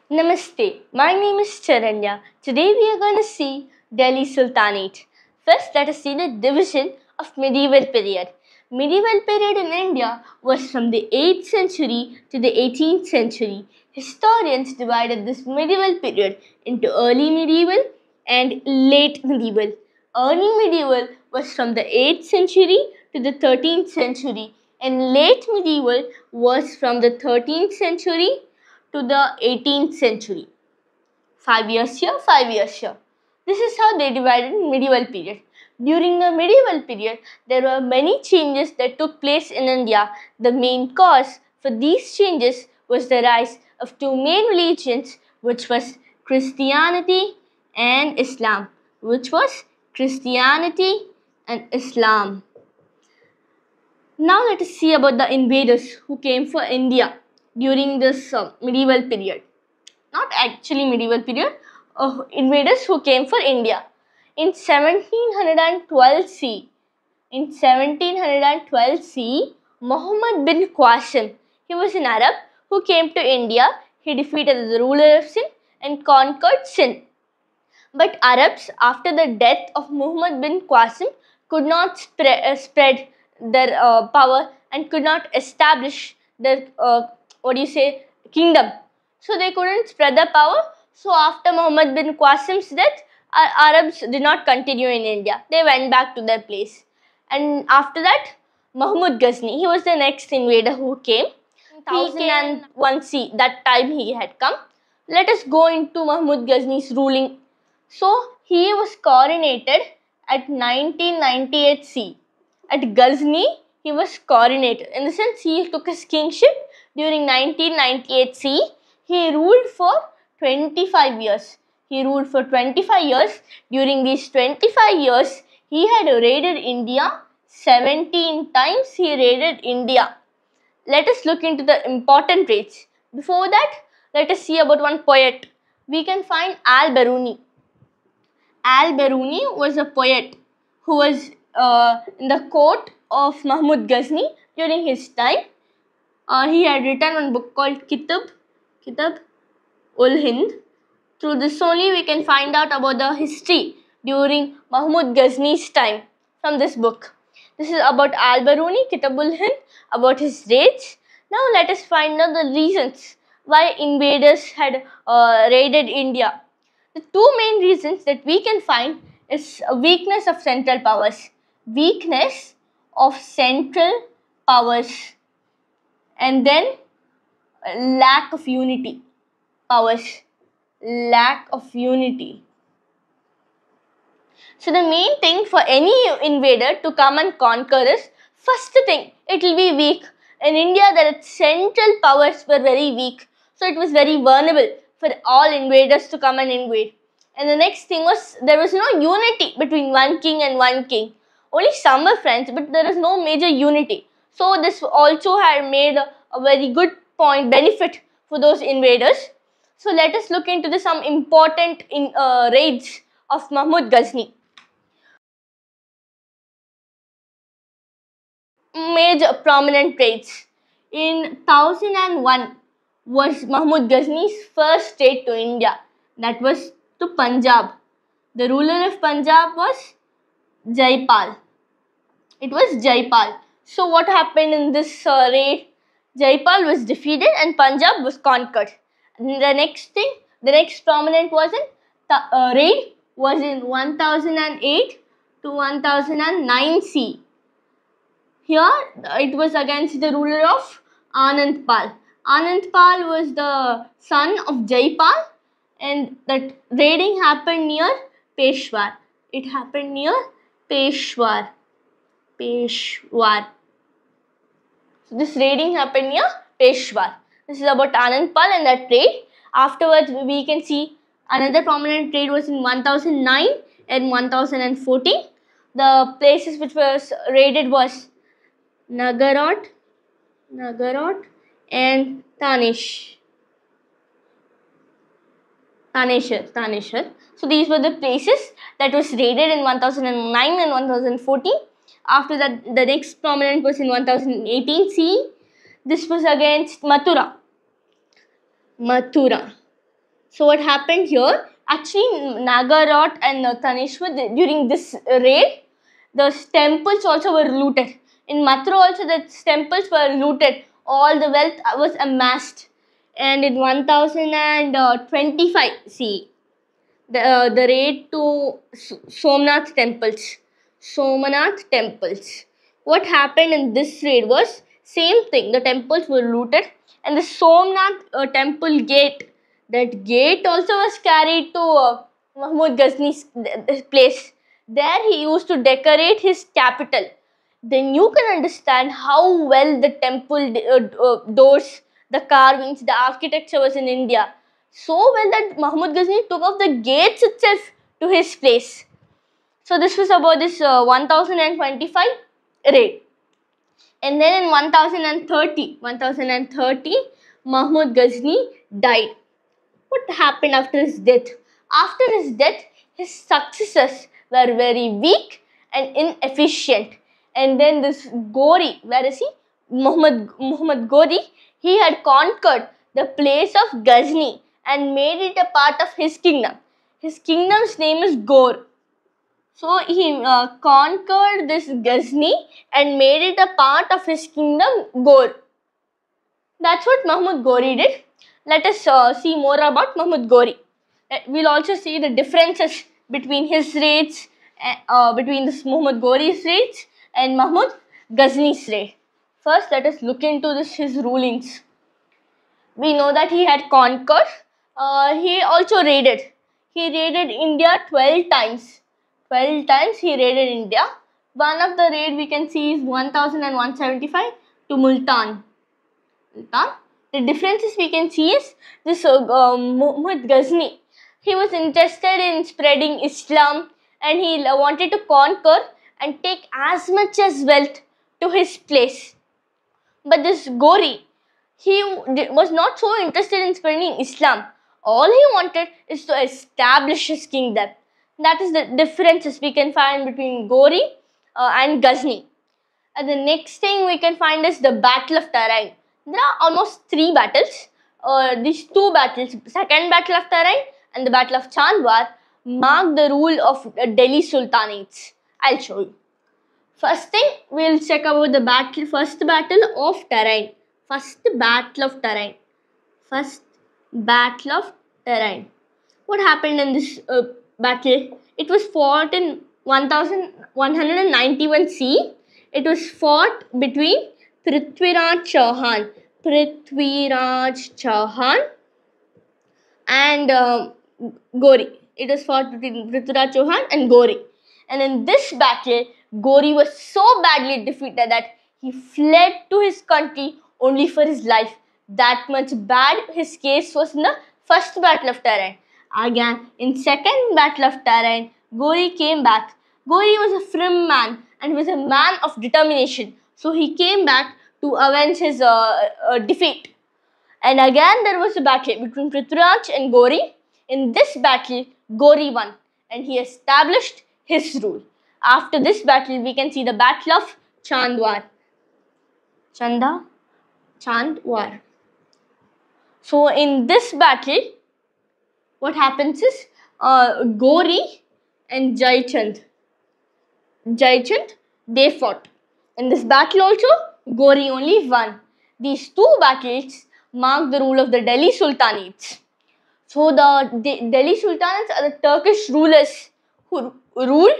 Namaste, my name is Cheranyaa. Today we are going to see Delhi Sultanate. First, let us see the division of medieval period. Medieval period in India was from the 8th century to the 18th century. Historians divided this medieval period into early medieval and late medieval. Early medieval was from the 8th century to the 13th century, and late medieval was from the 13th century to the 18th century. 5 years here, 5 years here. This is how they divided medieval period. During the medieval period, there were many changes that took place in India. The main cause for these changes was the rise of two main religions, which was Christianity and Islam. Which was Christianity and Islam. Now let us see about the invaders who came for India during this medieval period. Not actually medieval period, invaders who came for India. In 1712 CE, Muhammad bin Qasim, he was an Arab who came to India. He defeated the ruler of Sindh and conquered Sindh. But Arabs, after the death of Muhammad bin Qasim, could not spread their power and could not establish their kingdom. So they couldn't spread their power. So after Muhammad bin Qasim's death, Arabs did not continue in India. They went back to their place. And after that, Mahmud Ghazni, he was the next invader who came. 1001 CE, that time he had come. Let us go into Mahmud Ghazni's ruling. So he was coronated at 1998 CE. At Ghazni, he was coronated. In the sense, he took his kingship during 1998 CE. He ruled for 25 years. During these 25 years, he had raided India 17 times. He raided India. Let us look into the important traits. Before that, let us see about one poet. We can find Al-Biruni. Al-Biruni was a poet who was in the court of Mahmud Ghazni during his time. He had written one book called Kitab ul Hind. Through this only we can find out about the history during Mahmud Ghazni's time from this book. This is about Al-Biruni, Kitab ul Hind, about his raids. Now let us find out the reasons why invaders had raided India. The two main reasons that we can find is a weakness of central powers. Weakness of central powers. And then lack of unity. Powers. Lack of unity. So the main thing for any invader to come and conquer is, first thing, it will be weak. In India, the central powers were very weak. So it was very vulnerable for all invaders to come and invade. And the next thing was, there was no unity between one king and one king. Only some were friends, but there was no major unity. So this also had made a very good benefit for those invaders. So let us look into some important raids of Mahmud Ghazni. Major prominent raids. In 1001 was Mahmud Ghazni's first raid to India. That was to Punjab. The ruler of Punjab was Jaipal. It was Jaipal. So what happened in this raid? Jaipal was defeated and Punjab was conquered. And the next prominent was in raid was in 1008 to 1009 CE. Here it was against the ruler of Anandpal. Anandpal was the son of Jaipal, and that raiding happened near Peshawar. It happened near Peshawar. So this raiding happened near Peshawar. This is about Anandpal and that raid. Afterwards, we can see another prominent raid was in 1009 and 1014. The places which was raided was Nagarot and Taneshar. So these were the places that was raided in 1009 and 1014. After that, the next prominent was in 1018 CE. This was against Mathura. So what happened here? Actually, Nagarot and Tanishwar, during this raid, the temples also were looted. In Mathura also the temples were looted. All the wealth was amassed. And in 1025 CE, the raid to Somnath temples. Somnath temples. What happened in this raid was same thing. The temples were looted, and the Somnath temple gate. That gate also was carried to Mahmud Ghazni's place. There he used to decorate his capital. Then you can understand how well the temple doors, the carvings, the architecture was in India. So well that Mahmud Ghazni took off the gates itself to his place. So this was about this 1025 raid. And then in 1030, Mahmud Ghazni died. What happened after his death? After his death, his successors were very weak and inefficient. And then this Gori, where is he? Muhammad Gori, he had conquered the place of Ghazni and made it a part of his kingdom. His kingdom's name is Gor. So he conquered this Ghazni and made it a part of his kingdom, Gor. That's what Mahmud Gori did. Let us see more about Mahmud Gori. We'll also see the differences between his raids, between this Mahmud Gori's raids and Mahmud Ghazni's raid. First, let us look into his rulings. We know that he had conquered. He also raided. He raided India 12 times. 12 times he raided India. One of the raid we can see is 1175 to Multan. The differences we can see is this Muhammad Ghazni. He was interested in spreading Islam and he wanted to conquer and take as much as wealth to his place. But this Gori, he was not so interested in spreading Islam. All he wanted is to establish his kingdom. That is the differences we can find between Gori and Ghazni. And the next thing we can find is the Battle of Tarain. There are almost 3 battles. These 2 battles, second Battle of Tarain and the Battle of Chandwar, mark the rule of Delhi Sultanates. I'll show you. First thing, we'll check about the first battle of Tarain. First Battle of Tarain. What happened in this battle? It was fought in 1191 CE. It was fought between Prithviraj Chauhan and Gori. It was fought between Prithviraj Chauhan and Gori. And in this battle, Gori was so badly defeated that he fled to his country only for his life. That much bad his case was in the first Battle of Tarain. Again, in second Battle of Tarain, Gori came back. Gori was a firm man and was a man of determination. So he came back to avenge his defeat. And again there was a battle between Prithviraj and Gori. In this battle, Gori won and he established his rule. After this battle, we can see the Battle of Chandwar. Chandwar. So in this battle, what happens is Gori and Jaichand, they fought. In this battle also, Gori only won. These 2 battles mark the rule of the Delhi Sultanates. So the Delhi Sultanates are the Turkish rulers who ruled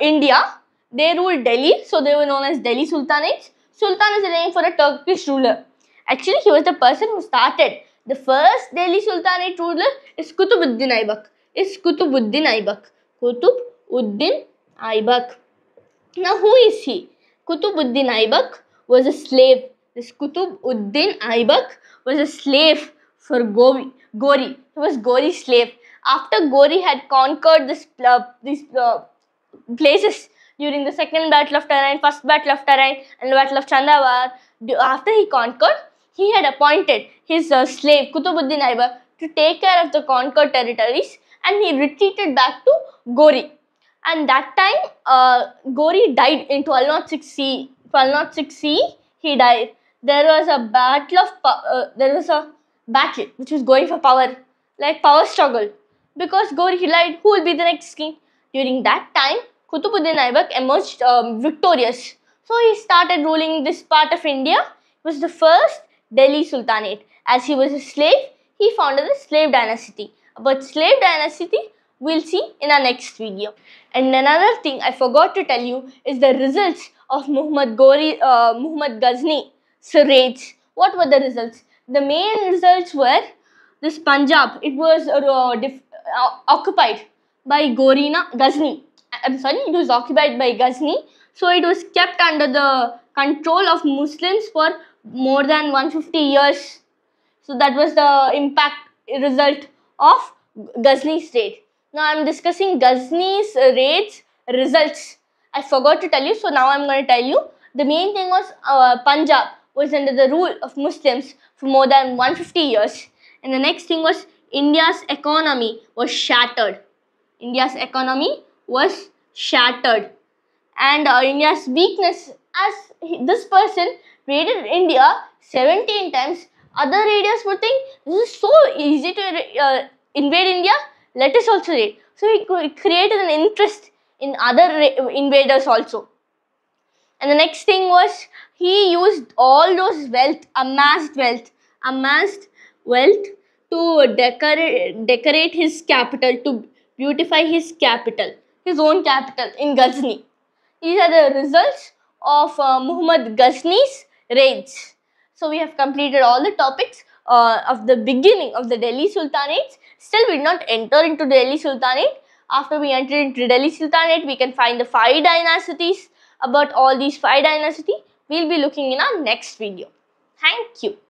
India. They ruled Delhi, so they were known as Delhi Sultanates. Sultan is a name for a Turkish ruler. Actually, he was the person who started. The first Delhi Sultanate ruler is Qutbuddin Aibak. Now, who is he? Qutbuddin Aibak was a slave. This Qutbuddin Aibak was a slave for Gori. He was Gori's slave. After Gori had conquered these places during the second Battle of Tarain, first Battle of Tarain and the Battle of Chandwar, after he conquered, he had appointed his slave Qutbuddin Aibak to take care of the conquered territories and he retreated back to Gori. And that time, Gori died in 1206 CE. 1206 CE, he died. There was a battle which was going for power. like power struggle, because Ghori lied who will be the next king. During that time, Qutbuddin Aibak emerged victorious. So he started ruling this part of India. It was the first Delhi Sultanate. As he was a slave, he founded the slave dynasty. About slave dynasty, we'll see in our next video. And another thing I forgot to tell you is the results of Muhammad Ghazni's raids. What were the results? The main results were this Punjab. It was occupied by Ghazni. I'm sorry, it was occupied by Ghazni. So it was kept under the control of Muslims for more than 150 years. So that was the result of Ghazni's raid. Now I'm discussing Ghazni's raids results. I forgot to tell you, so now I'm going to tell you. The main thing was Punjab was under the rule of Muslims for more than 150 years. And the next thing was India's economy was shattered. India's economy was shattered. And India's weakness, as this person raided India 17 times, other raiders would think this is so easy to invade India, let us also raid. So he created an interest in other invaders also. And the next thing was he used all those amassed wealth to decorate his capital, to beautify his capital, his own capital in Ghazni. These are the results of Muhammad Ghazni's raids. So we have completed all the topics of the beginning of the Delhi Sultanate. Still, we did not enter into Delhi Sultanate. After we enter into Delhi Sultanate, we can find the 5 dynasties. About all these 5 dynasties, we will be looking in our next video. Thank you.